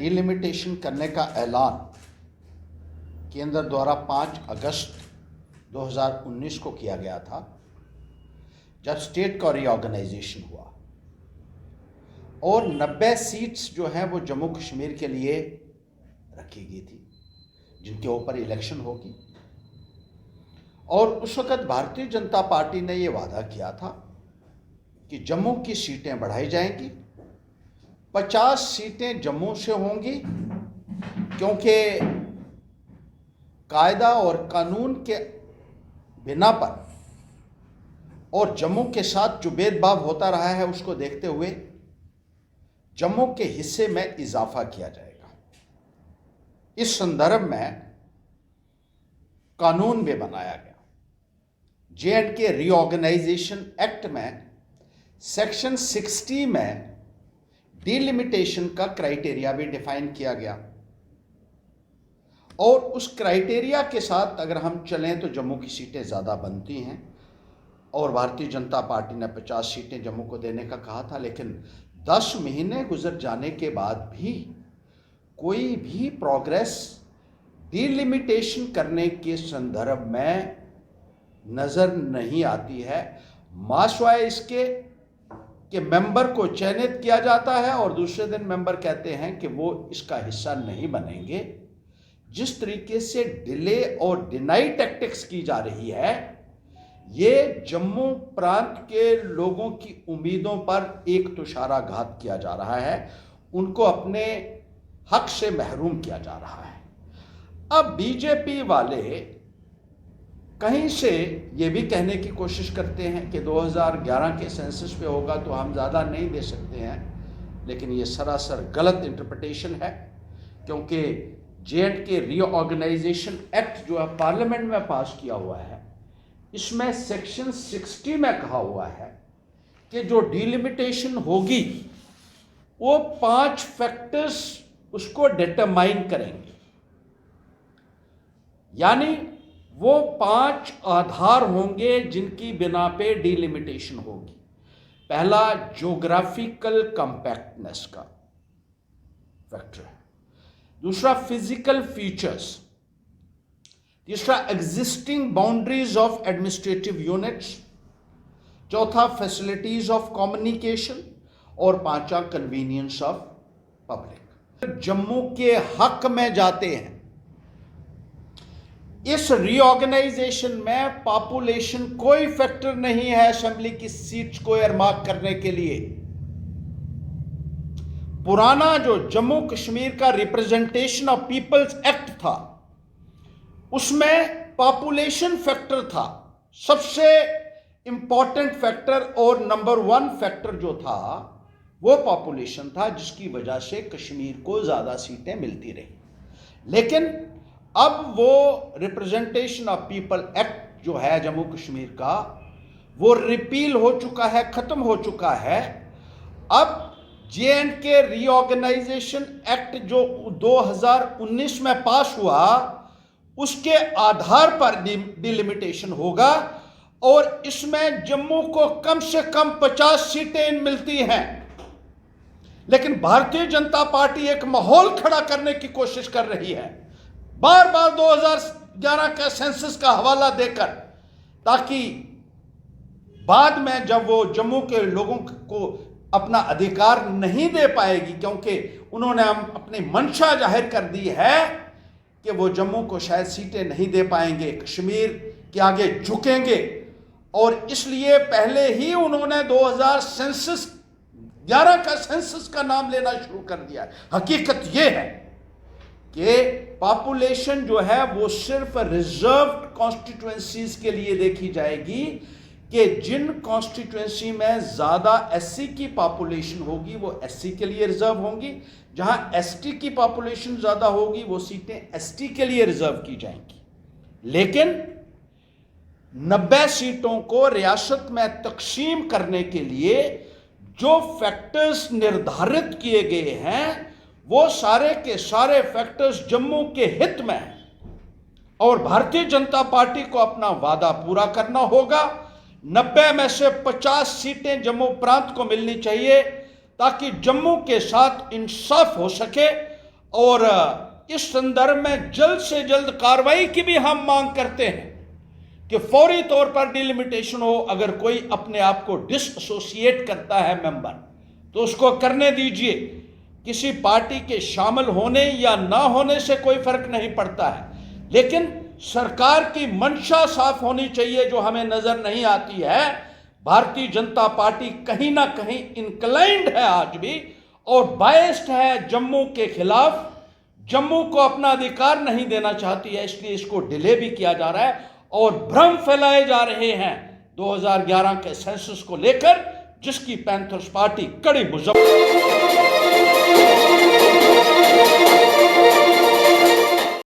Delimitation करने का ऐलान केंद्र द्वारा 5 अगस्त 2019 को किया गया था, जब स्टेट का रीऑर्गेनाइजेशन हुआ और 90 सीट्स जो हैं वो जम्मू कश्मीर के लिए रखी गई थी, जिनके ऊपर इलेक्शन होगी। और उस वक़्त भारतीय जनता पार्टी ने ये वादा किया था कि जम्मू की सीटें बढ़ाई जाएंगी, 50 सीटें जम्मू से होंगी, क्योंकि कायदा और कानून के बिना पर और जम्मू के साथ जो भेदभाव होता रहा है उसको देखते हुए जम्मू के हिस्से में इजाफा किया जाएगा। इस संदर्भ में कानून भी बनाया गया। J&K रीऑर्गेनाइजेशन एक्ट में सेक्शन 60 में डिलिमिटेशन का क्राइटेरिया भी डिफाइन किया गया और उस क्राइटेरिया के साथ अगर हम चलें तो जम्मू की सीटें ज़्यादा बनती हैं और भारतीय जनता पार्टी ने 50 सीटें जम्मू को देने का कहा था। लेकिन 10 महीने गुजर जाने के बाद भी कोई भी प्रोग्रेस डिलिमिटेशन करने के संदर्भ में नज़र नहीं आती है। माशवाए इसके कि मेंबर को चयनित किया जाता है और दूसरे दिन मेंबर कहते हैं कि वो इसका हिस्सा नहीं बनेंगे। जिस तरीके से डिले और डिनाई टैक्टिक्स की जा रही है, ये जम्मू प्रांत के लोगों की उम्मीदों पर एक तुषाराघात किया जा रहा है, उनको अपने हक से महरूम किया जा रहा है। अब बीजेपी वाले कहीं से ये भी कहने की कोशिश करते हैं कि 2011 के सेंसस पे होगा तो हम ज़्यादा नहीं दे सकते हैं, लेकिन ये सरासर गलत इंटरप्रिटेशन है, क्योंकि J&K रीऑर्गेनाइजेशन एक्ट जो है पार्लियामेंट में पास किया हुआ है, इसमें सेक्शन 60 में कहा हुआ है कि जो डिलिमिटेशन होगी वो 5 फैक्टर्स उसको डिटरमाइन करेंगे, यानी वो 5 आधार होंगे जिनकी बिना पे डिलिमिटेशन होगी। पहला ज्योग्राफिकल कंपैक्टनेस का फैक्टर है, दूसरा फिजिकल फीचर्स, तीसरा existing boundaries of administrative units, चौथा फैसिलिटीज ऑफ कम्युनिकेशन और पांचवा कन्वीनियंस ऑफ पब्लिक। जम्मू के हक में जाते हैं। इस रीऑर्गेनाइजेशन में पॉपुलेशन कोई फैक्टर नहीं है असेंबली की सीट्स को एयरमार्क करने के लिए। पुराना जो जम्मू कश्मीर का रिप्रेजेंटेशन ऑफ पीपल्स एक्ट था, उसमें पॉपुलेशन फैक्टर था सबसे इंपॉर्टेंट फैक्टर, और नंबर 1 फैक्टर जो था वो पॉपुलेशन था, जिसकी वजह से कश्मीर को ज्यादा सीटें मिलती रही। लेकिन अब वो रिप्रेजेंटेशन ऑफ पीपल एक्ट जो है जम्मू कश्मीर का, वो रिपील हो चुका है, खत्म हो चुका है। अब J&K रीऑर्गेनाइजेशन एक्ट जो 2019 में पास हुआ, उसके आधार पर डिलिमिटेशन होगा और इसमें जम्मू को कम से कम 50 सीटें मिलती हैं। लेकिन भारतीय जनता पार्टी एक माहौल खड़ा करने की कोशिश कर रही है, बार बार 2011 का सेंसस का हवाला देकर, ताकि बाद में जब वो जम्मू के लोगों को अपना अधिकार नहीं दे पाएगी, क्योंकि उन्होंने अपनी मंशा जाहिर कर दी है कि वो जम्मू को शायद सीटें नहीं दे पाएंगे, कश्मीर के आगे झुकेंगे, और इसलिए पहले ही उन्होंने 2011 का सेंसस का नाम लेना शुरू कर दिया है। हकीकत ये है कि पॉपुलेशन जो है वो सिर्फ रिजर्व्ड कॉन्स्टिट्यूएंसीज के लिए देखी जाएगी, कि जिन कॉन्स्टिट्यूएंसी में ज्यादा एससी की पॉपुलेशन होगी वो एससी के लिए रिजर्व होंगी, जहां एसटी की पॉपुलेशन ज्यादा होगी वो सीटें एसटी के लिए रिजर्व की जाएंगी। लेकिन 90 सीटों को रियासत में तकसीम करने के लिए जो फैक्टर्स निर्धारित किए गए हैं, वो सारे के सारे फैक्टर्स जम्मू के हित में हैं और भारतीय जनता पार्टी को अपना वादा पूरा करना होगा। 90 में से 50 सीटें जम्मू प्रांत को मिलनी चाहिए, ताकि जम्मू के साथ इंसाफ हो सके और इस संदर्भ में जल्द से जल्द कार्रवाई की भी हम मांग करते हैं कि फौरी तौर पर डिलिमिटेशन हो। अगर कोई अपने आप को डिसएसोसिएट करता है मेंबर, तो उसको करने दीजिए। किसी पार्टी के शामिल होने या ना होने से कोई फर्क नहीं पड़ता है, लेकिन सरकार की मंशा साफ होनी चाहिए, जो हमें नजर नहीं आती है। भारतीय जनता पार्टी कहीं ना कहीं इंक्लाइंड है आज भी, और बायस्ड है जम्मू के खिलाफ। जम्मू को अपना अधिकार नहीं देना चाहती है, इसलिए इसको डिले भी किया जा रहा है और भ्रम फैलाए जा रहे हैं 2011 के सेंसस को लेकर, जिसकी पैंथर्स पार्टी कड़ी मुजफ्फर